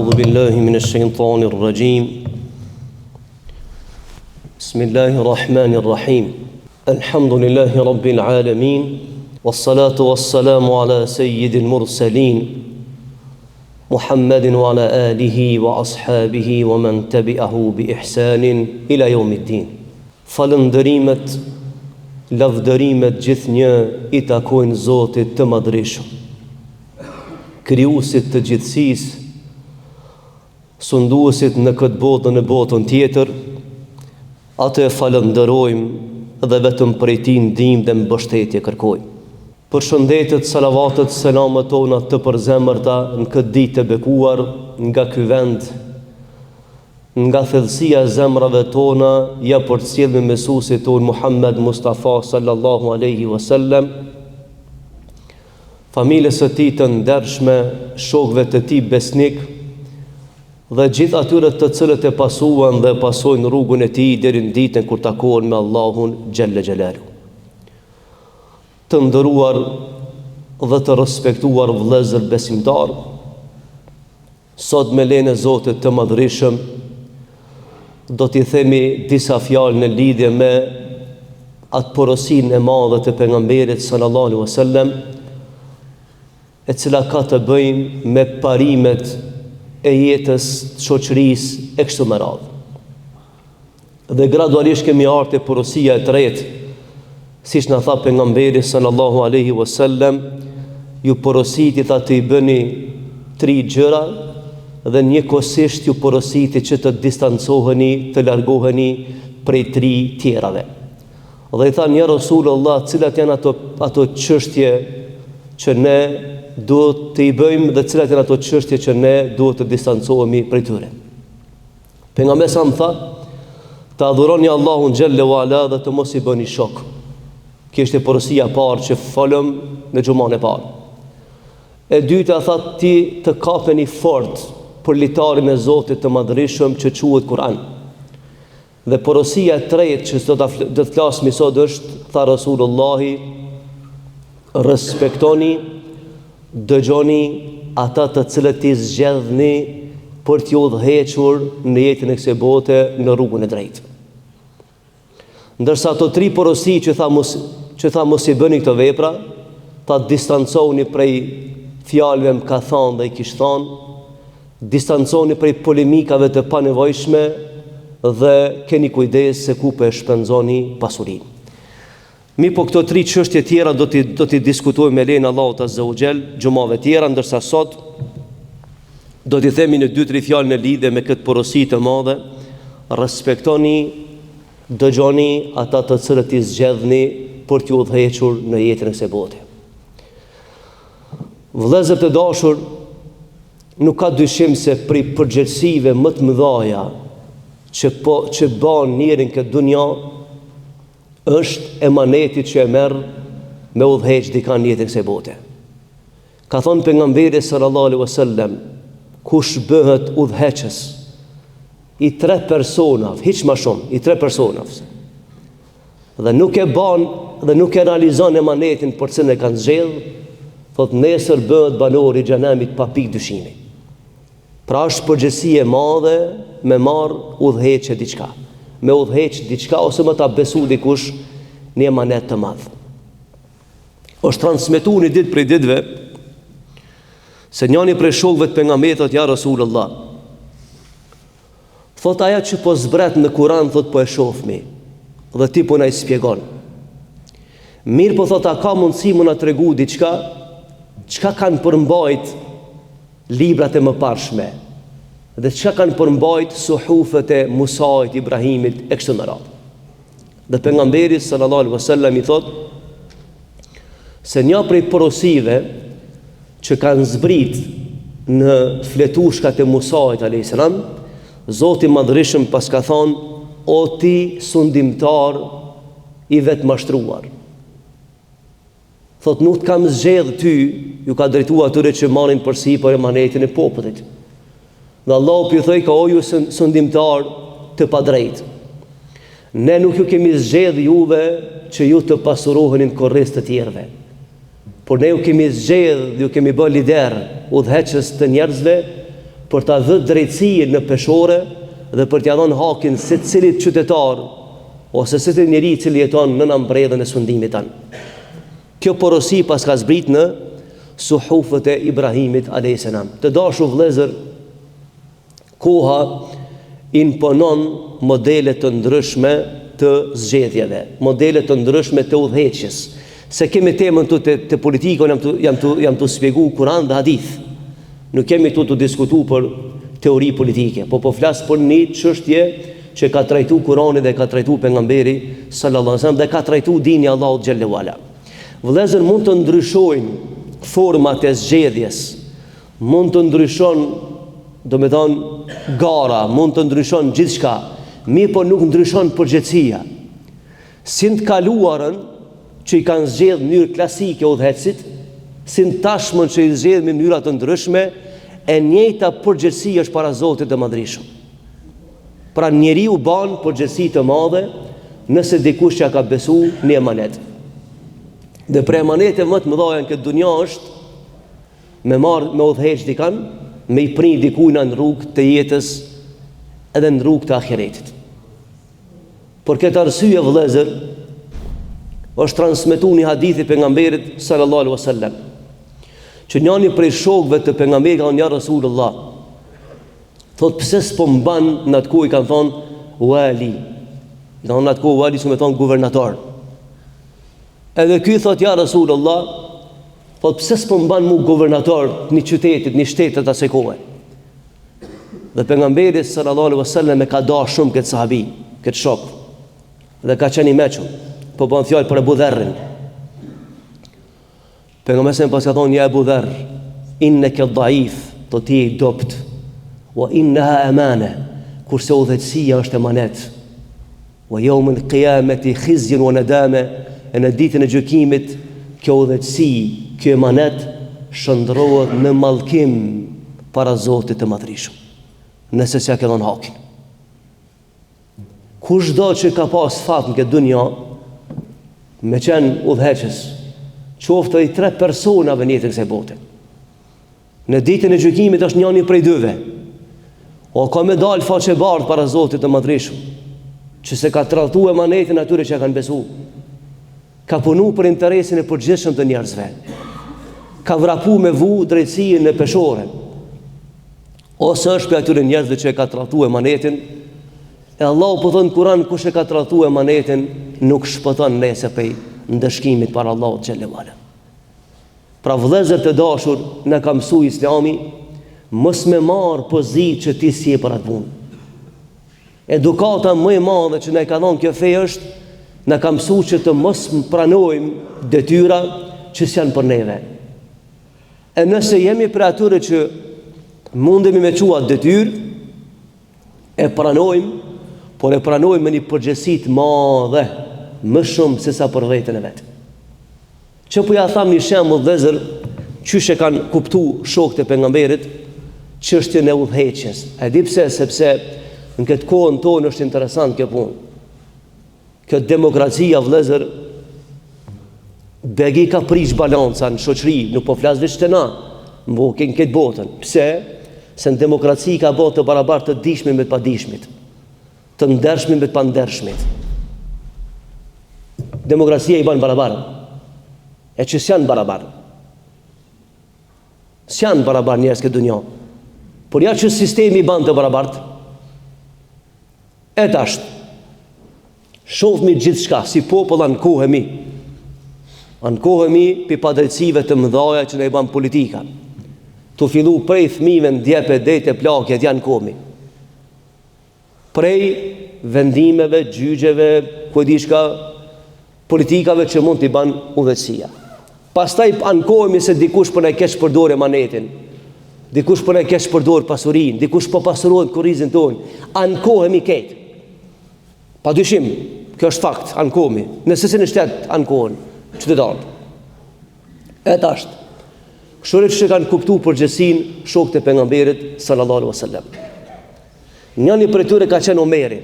أعوذ بالله من الشيطان الرجيم بسم الله الرحمن الرحيم الحمد لله رب العالمين والصلاة والسلام على سيد المرسلين محمد وعلى آله وأصحابه ومن تبعه بإحسان إلى يوم الدين falëndërimet, lavdërimet gjithnjë I takojnë Zotit të madhreshëm, krijuesit të gjithësisë, sunduesit në këtë botë në botën tjetër. Atë e falënderojmë dhe vetëm prej Tij ndihmë dhe mbështetje kërkojmë. Përshëndetet, salavatet, selamet tona të përzemërta në këtë ditë të bekuar nga ky vend, nga thellësia e zemrave tona, ja përcjell me Mesuesit ton Muhammed Mustafa sallallahu alaihi wasallam, familjes së Tij të ndershme, shokëve të Tij besnik dhe gjithë atyre të cilët e pasuan dhe pasojnë rrugën e Tij deri në ditën kur takohen me Allahun xhalla xhelalu. Të nderuar dhe të respektuar vëllezër besimtar, sot me lejen e Zotit të madhreshëm do t'i themi disa fjalë në lidhje me atë porosinë e madhe të pejgamberit sallallahu alaihi wasallam, e cila ka të bëjë me parimet e jetës, të shoqërisë e kështu me radhë. Dhe gradualisht kemi ardhur te porosia e tretë, siç na tha pejgamberi sallallahu alaihi wasallam, ju porositi ta të I bëni 3 gjëra dhe njëkohësisht ju porositi që të distancoheni, të largoheni prej 3 tjerave. Dhe I thanë, ja Rasulullah, cilat janë ato çështje që ne duhet të I bëjmë dhe cilat janë ato çështje që ne duhet të distancohemi prej tyre. Pejgamberi sa më tha, të adhuroni Allahun xhalla wala dhe të mos I bëni shok. Kjo është porosia e parë që folëm në xhuman e parë. E dyta tha, ti të kapeni fort për litarin e Zotit të madhreshëm që quhet Kur'an. Dhe porosia e tretë që do të flasim sot është, tha Rasulullahi, respektoni, dëgjoni ata të cilët I zgjedhni për t'ju udhëhequr në jetën e kësaj bote në rrugën e drejtë. Ndërsa ato 3 porosi që tha mos I bëni këto vepra, ta distanconi prej fjalëve më ka thënë dhe I kishte thënë, distanconi prej polemikave të panevojshme dhe keni kujdes se ku po e shpenzoni pasurinë. Po këto 3 çështje tjera do t'i diskutojmë me lejen e Allahut azza wa xal xhumave tjera, ndërsa sot do t'i themi në 2-3 fjalë në lidhje me këtë porosi të madhe: respektoni, dëgjoni ata të cilët I zgjedhni për t'ju udhëhequr në jetën e kësaj bote. Vëllezër të dashur, nuk ka dyshim se prej përgjegjësive më të mëdha që bën njerin këtë dunja është emaneti që e merr me udhëheq dikën në jetën e kësaj bote. Ka thënë pejgamberi sallallahu alaihi wasallam, kush bëhet udhëheqës I 3 personave, hiç më shumë, I 3 personave, dhe nuk e bën dhe nuk e realizon emanetin për cilën e kanë zgjedh, thot nesër bëhet banor I xhenemit pa pikë dyshimi. Pra është përgjegjësi e madhe me marr udhëheqje diçka, me udhëheq diçka ose me ta besu dikush një emanet të madh. Është transmetuar një ditë prej ditëve se njëri prej shokëve të pejgamberit thotë, ja Rasulullah, thot aja që po zbret në Kur'an, thot po e shohmi dhe ti po na I shpjegon. Mirë po thot, a ka mundësi më na tregu diçka, çka kanë përmbajt librat e mëparshme dhe çka kanë përmbajt suhufet e Musait, Ibrahimit e kështu me radhë. Dhe pejgamberi sallallahu alaihi wasallam I thot se një prej porosive që kanë zbrit në fletushkat e Musait alayhis salam, Zoti I madhreshëm pas ka thonë, o ti sundimtar I vetë mashtruar, thot nuk kam zgjedh ty, ju ka drejtuar atyre që marrin përsipër emanetin e popullit. Dhe Allahu pi thoi, ka o ju sundimtar të padrejt, ne nuk ju kemi zgjedh juve që ju të pasurohenin korres të tjerëve, por ne ju kemi zgjedh, ju kemi bë lider, udhëheqës të njerëzve, për ta dhënë drejtësi në peshore dhe për t'ia dhënë hakin secilit qytetar ose secili njeri i cili jeton në ambrellën e sundimit tan. Kjo porosi pas ka zbrit në suhufët e Ibrahimit a.s. Të dashur vëllezër, koha imponon modele të ndryshme të zgjedhjeve, modele të ndryshme të udhëheqjes. Se kemi temën të politikën, jam të shpjegu Kur'an dhe hadith. Nuk kemi të diskutu për teori politike, po flas për një çështje që ka trajtu Kur'ani dhe ka trajtu pejgamberi sallallahu alaihi wasallam dhe ka trajtu dini Allahu xhallahu ala. Vëllezër, mund të ndryshojnë format e zgjedhjes, mund të ndryshon, gara, mund të ndryshon gjithçka, mirë po nuk ndryshon përgjithësia. Si të kaluarën që i kanë zgjedhë në mënyrë klasike udhëheqësit, si në tashmën që i zgjedhë në mënyra të ndryshme, e njëjta përgjithësi është para Zotit të Madhreshëm. Pra njeriu ban përgjithësi të madhe nëse dikush që ka besu një emanet. Dhe për emanete më të mëdha në këtë dunja është me udhëheq dikan, me i prin dikujna në rrugë të jetës edhe në rrugë të ahiretit. Por këtë arsye vëllezër, është transmetuar një hadith i pejgamberit sallallahu alaihi wasallam, që njëri prej shokëve të pejgamberit thonë: "Ja Rasulullah, thot pse s'po mban në atë kohë?" I kanë thonë wali. Në atë kohë wali s'u më thon guvernator. Edhe ky thot: "Ja Rasulullah, thot pse s'po mban mu guvernator në qytetit, në shtetet asaj kohe?" Dhe pejgamberi sallallahu alaihi wasallam e ka dashur shumë këtë sahabi, këtë shok, dhe ka qenë i mëshëm. Po bën fjalë për Abu Dharrin. Pejgamberi pas ka thonë: "Ja Abu Dharr, innaka dhaif", do ti i dopt, wa innaha amana, kurse udhëheqësia është emanet, wa yawm al-qiyamati khizyun wa nadama, e në ditën e gjykimit kjo udhëheqësi, kjo emanet shndrohet në mallkim para Zotit të Madhreshëm, nëse s'ja ke dhënë hakin. Kushdo që ka pas fat në këtë dunja me qenë udhëheqës, qoftë i 3 personave në jetën e kësaj bote, në ditën e gjykimit është njëri prej dyve, o ka me dalë faqe bardhë para Zotit të Madhreshëm, që se ka tradhtu emanetin atyre që kanë besu, ka punu për interesin e përgjithshëm të njerëzve, ka vrapu me vu drejtësinë në peshore, ose është për atyre njerëzve që e ka tradhtu emanetin. E Allahu po thon në Kur'an: "Kush e ka tradhtu emanetin nuk shpëton nesër prej ndëshkimit para Allahut xhallahu ala." Pra vëllezër të dashur, na ka mësuar Islami mos me marr pozitë që ti si e për atë punë. Edukata më e madhe që na ka dhënë kjo fe është na ka mësuar që të mos pranojmë detyra që s'janë për neve. E nëse jemi për atyre që mundemi me qua detyrë, e pranojmë, por e pranojmë me një përgjegjësi të madhe, më shumë se sa për veten e vet. Që po ja tham një shembull vëllezër, qysh e kanë kuptuar shokët e pejgamberit çështjen e udhëheqjes. E di pse? Sepse në këtë kohën tonë është interesant kjo punë. Kjo demokracia vëllezër, begi ka prish balanca në shoqëri, nuk po flas veç te na, në këtë botën. Pse? Se në demokraci ka bërë të barabartë të dishmit me të padishmit, të ndershmit me të pandershmit. Demokracia i bën barabartë, e që s'janë barabartë. S'janë barabartë njerëz këtë dunjë. Por ja që sistemi i bën të barabartë, e tash shohmi gjithçka si popull ankohemi. Ankohemi për padrejtësive të mëdha që ne i bën politika. Të fillu prej fëmijëve në djepe, dejte, plakjet janë komi. Prej vendimeve, gjyqeve, kujdishka, politikave që mund t'i ban udhëheqësia. Pastaj ankohemi se dikush për ne kesh përdor emanetin, dikush për ne kesh përdor pasurinë, dikush po pasurohet kurrizin tonë. Ankohemi ketë. Pa dyshim, kjo është fakt, ankohemi. Nëse se në shtet ankohen qytetarët. E tash kështu që kanë kuptuar përgjithësinë shokët e pejgamberit sallallahu alaihi wasallam. Njëri prej tyre ka qenë Omeri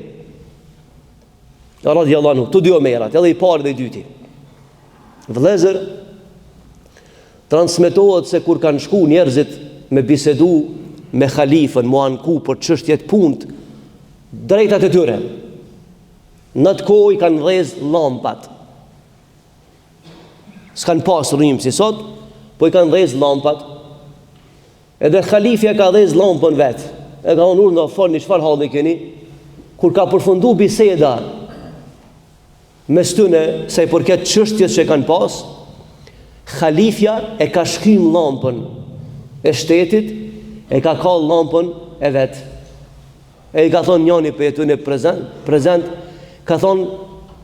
radhiyallahu anhu, të dy Omerat, edhe i parë dhe i dyti. Vëllezër, transmetohet se kur kanë shku njerëzit me bisedu me khalifën, mu anku për çështjet punt, drejtat e tyre. Në të kohë i kanë dhez lampat. S'kan pas rrymë si sot, po i kanë dhez lampat. Edhe khalifja ka dhez lampën vetë. E ka unë në foni çfarë halli keni? Kur ka përfundu biseda mes tyne se i përket çështjes që kanë pas, khalifja e ka shkrym lampën e shtetit, e ka kall lampën e vetë. E i ka thonë njëni për jetën e prezent, ka thonë,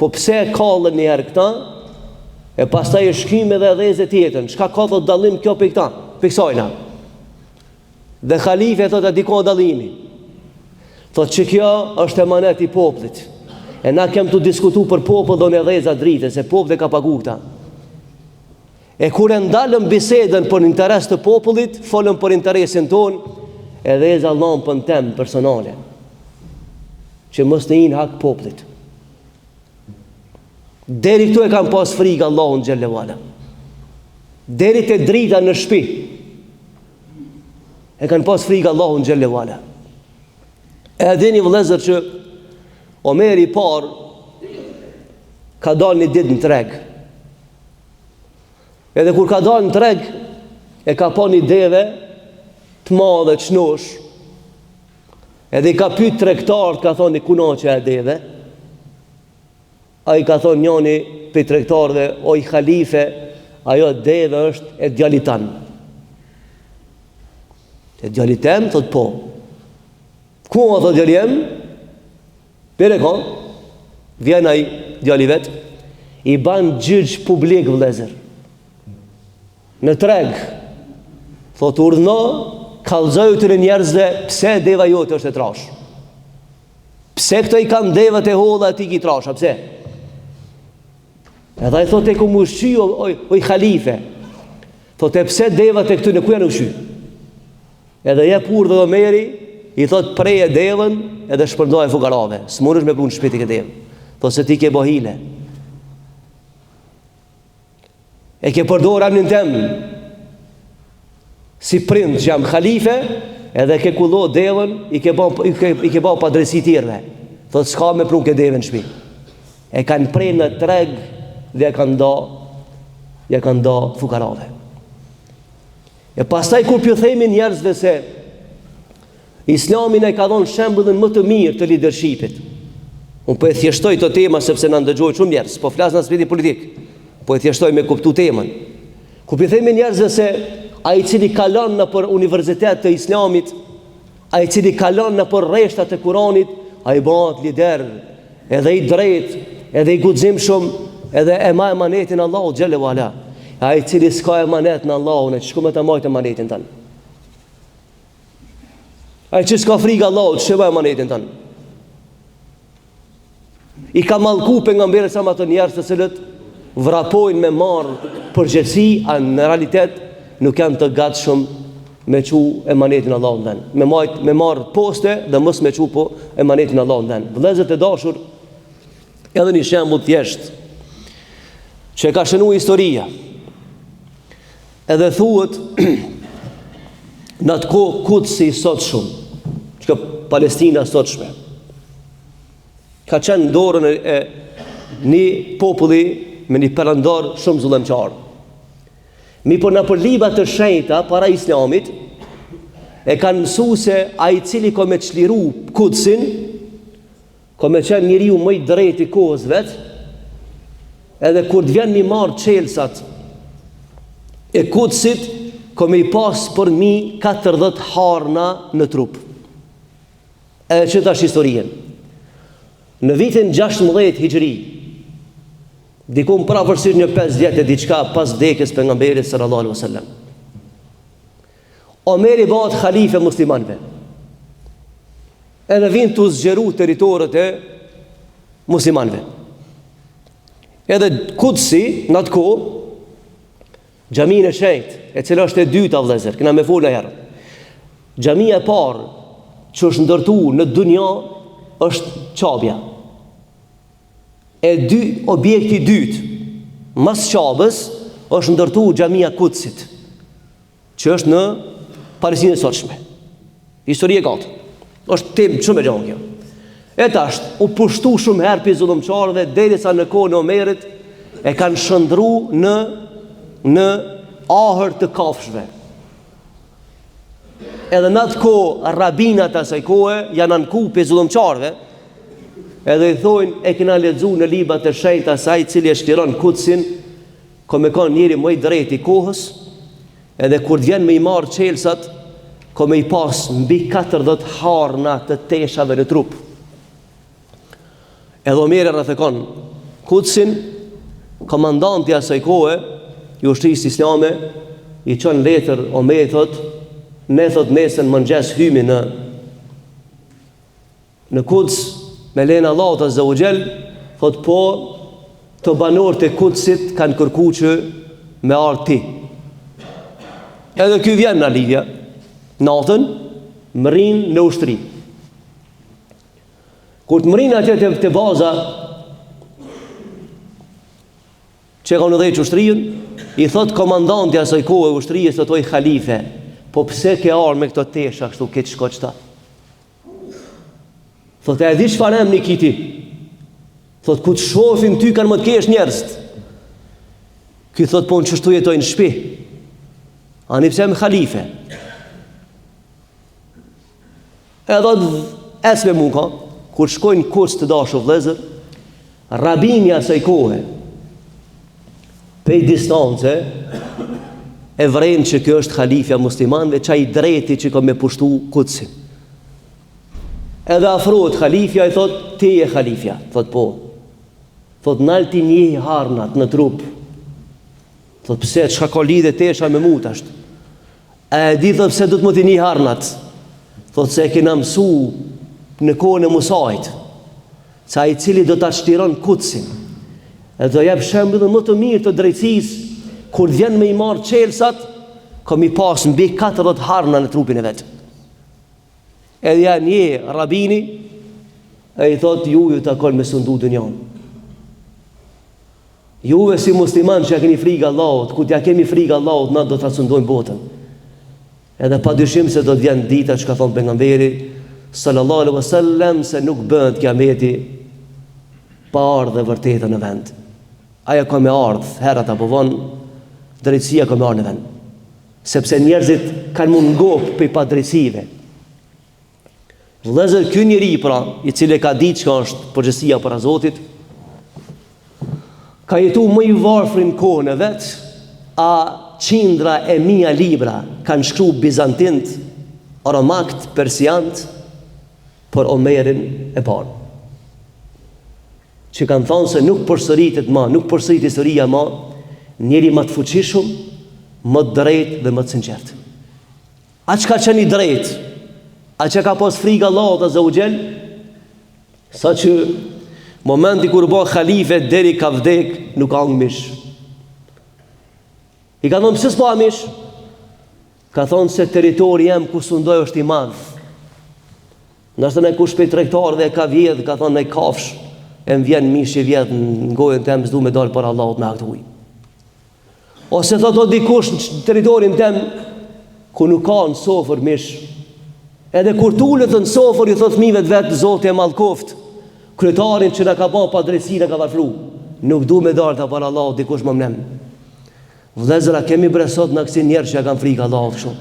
po pse e kallën një herë këta, e pastaj e shkrym edhe dhezë tjetën, çka ka thot dallim kjo për këta, për kësajna. Dhe khalifja thot e diko dallimi. Thot që kjo është emanet i poplit. E na kem të diskutu për popull dhe në dheza drite, se poplit ka pagu këta. E kur e ndalëm bisedën për interes të popullit, folëm për interesin ton, e dheza lampën tem personale, që mos të inë hak poplit. Deri këtu e kam pas frikë Allahun xhellewala. Deri te drita në shtëpi e kanë pas frikë Allahun xhellewala. E dini vëllezër që Omeri par ka dalë një ditë në treg. Edhe kur ka dalë në treg, e ka pa një deve të madhe të çnosh. Edhe i ka pyet tregtarët, ka thonë kunaqe e deve. Ai ka thonë njëri për tregtarëve, o i halife, ajo deve është e djalit tan. E djalit tem, thot po. Ku ma thot djali jem? Pere ka, vjen ai djali vet, i ban gjyq publik vëllezër. Në treg, thot urdhno, kallëzoj të njerëzve pse deva jote është e trash. Pse këto i kanë devat e holla ti ki trasha, pse? Edhe ai thot e ku më ushqy o i halife. Thot e pse devat e këtu në ku janë ushqy? Edhe jep urdhë Omeri, i thot preje devën edhe shpërndoj fukarave. S'munësh me punë shpiti këtë devë. Thot se ti ke bohile. E ke përdor emrin tem si prind që jam khalife, edhe ke kullo devën, i ke ba padresi tjerve. Thot s'ka me prun këtë devën shpi. E kanë prej në treg dhe e kanë da fukarave. E pastaj kur pjo themi njerëzve se Islamin e ka dhonë shembullin më të mirë të leadershipit. Unë po e thjeshtoj të tema sepse na ndëgjojnë shumë njerëz, po flas në aspektin politik. Po e thjeshtoj me kuptu temën. Kur pjo themi njerëzve se ai i cili kalon në për universitet të Islamit, ai i cili kalon në për rreshtat e Kuranit, ai bëhet lider, edhe i drejt, edhe i guximshëm, edhe e ma emanetin Allahu xhallahu ala. Ai i cili s'ka emanet në Allahun, çka më ta majtë emanetin tan. Ai që s'ka frikë Allahut, çka emanetin tan. I ka mallku pejgamberi sa më të njerëz të cilët vrapojnë me marë përgjegjësi, a në realitet nuk janë të gatshëm me çu emanetin Allahut tan. Me marë poste dhe mos me çu po emanetin Allahut tan. Vëllezër të dashur, edhe një shembull thjesht që ka shënuar historia. Edhe thuhet në atë kohë Kudsi sot shumë, që Palestina sotshme ka qenë dorën e një populli me një perandor shumë zullëmqar. Mi por në për libat të shenjta para Islamit e kanë mësuar se ai i cili ka me çliru Kudsin ka me qenë njeriu më i drejtë i kohës vet, edhe kur të vjen mi marr çelsat e Kudsit, ka me i pas për 40 harna në trup. Edhe që tash historien. Në vitin 16 Hijri, dikun prapërsisht një 50 e diçka pas vdekjes pejgamberit sallallahu alaihi wasallam, Omeri bëhet halife muslimanëve. Edhe vin të zgjeru territorët e muslimanëve. Edhe Kudsi në atë kohë, xhamia e shenjtë, e cila është e dyta vëllezër, kena me folë herë. Xhamia e parë që është ndërtuar në dunja është Qabja. Objekti i dytë, mas Qabës, është ndërtuar xhamia e Kudsit, që është në Palestinë e sotshme. Histori e gatë. Është temë shumë e gjanë kjo. E tash, u pushtu shumë herë për zullumçarëve, derisa në kohën e Omerit e kanë shëndru në ahër të kafshëve. Edhe në atë kohë, rabinat asaj kohe janë anku për zullumçarëve, edhe i thojnë, e kena lexu në librat e shenjta asaj cili e shtiron Kudsin, ko me kanë njëri më i drejt i kohës, edhe kur vjen me i marë qelsat, ko me i pas mbi 40 harna të teshave në trup. Edhe Omeri rrethekon Kudsin, komandanti asaj kohe, i ushtrisë islame, i çon letër Omeri thot, ne thot nesën mëngjes hymi në Kuds, me lejnë Allahut azza wa jall, thot po, të banorët e Kudsit kanë kërku që me ardh ti. Edhe ky vjen në lidhja, natën, mërin në ushtri. Kur të mërin atje të baza, që ka në dhejtë ushtriën, i thot komandanti asaj kohë e ushtrijës, të toj khalife, po pse ke arë me këto tesha, kështu këtë shko qëta? Thot e di çfarë emni kiti? Thot ku të shofim ty kanë më të kesh njerëzt. Ky thot po në qështu jetoj në shpi. Ani pse me khalife. Edhe esme muka, kur shkojnë Kuds të dashur vëllezër, rabinja asaj kohe, pej distance, e vrenë që kjo është khalifja muslimanëve, çaj drejti që ka me pushtu Kudsin. Edhe afrohet khalifja, i thot, ti e khalifja, thot po. Thot nalti një harnat në trup. Thot pse, çka ka lidhe tesha me mu tasht? E di thot pse du të më ti një harnat? Thot se e kena mësu në kohën e Musait, sa i cili do ta shtiron Kudsin. E do jep shembullin më të mirë të drejtësisë, kur vjen me i marë qelsat, ka mi pas mbi 40 harna në trupin e vetë. Edhe ja një rabini, e i thot, ju takon me sundu dënjan. Juve si musliman që ja keni frikë Allahut, ku t'ja kemi frikë Allahut, na do të sundojmë botën. Edhe pa dyshim se do të vjen dita që ka thonë pejgamberi sallallahu alaihi wasallam, se nuk bëhet kiameti pa ardhë dhe vërtetën në vend. Aja ka me ardhë, herat apo vonë, drejtësia ka me ardhë në vend. Sepse njerëzit kanë mund ngopë për i pa drejtësive. Vëllezër, ky njeri pra, i cili ka ditë që është përgjësia para Zotit, ka jetu më i varfrin kohën e vetë, a qindra e mia libra kanë shkru bizantint, aramakt, persiant, për Omerin e parë. Që kanë thonë se nuk përsëritet ma, nuk përsërit historia ma, njeri më të fuqishëm, më të drejt dhe më të sinqert. A që ka qeni drejt, a që ka pos frikë Allahut azza wa jall, sa që momenti kur bo khalife deri ka vdek, nuk ka mish. I ka thonë, pse s'po mish? Ka thonë se teritori jem ku sundoj është i madh. Nështë në kush për tregtar dhe ka vjedh, ka thonë në kafsh, e më vjen mish i vjedh në gojën tem, s'du me dalë për Allahut me aktë uj. Ose thotë o dikush në teritorin tem, ku nuk ka në sofër mish. Edhe kur tullet në sofër, i thotë fëmijëve të vetë, Zoti e mallkoft, kryetarin që na ka ba pa drejtësi na ka varfru. Nuk du me dalë të për Allahut dikush më mnem. Vëllezër, a kemi bre sot në kësi njerë që e kanë frikë Allahut kështu?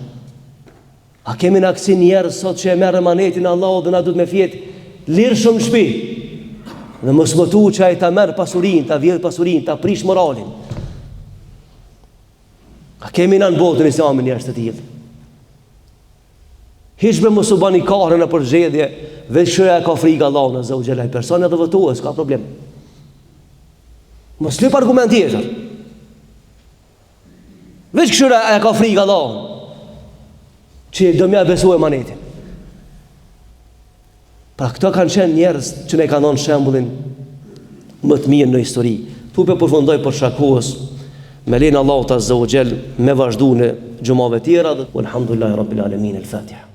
A kemi në kësi njerë sot që e merë emanetin Allahut dhe na du të me fjetë lirë shumë shpi? Dhe mos më tu që a i ta merë pasurin, ta vjedh pasurin, ta prish moralin. A kemi në botën islamin njerës të tjilë? Hishbe mos u bani karën e përgjedhje, veç shëja ka frikë Allahut në zëu gjelaj personet dhe vëtues, ka problem. Mos lyp argument tjetër. Veç këshyra e ka frikë Allahun, që do mja besu emanetin. Pra këto kanë qenë njerëz që ne kanë dhënë shembullin më të mirë në histori. Tu pe përfundoj për shakos, me lenin Allahut azza wa jall me vazhdu në gjumave tjera dhe alhamdulillahi rabbil alamin. El-Fatiha.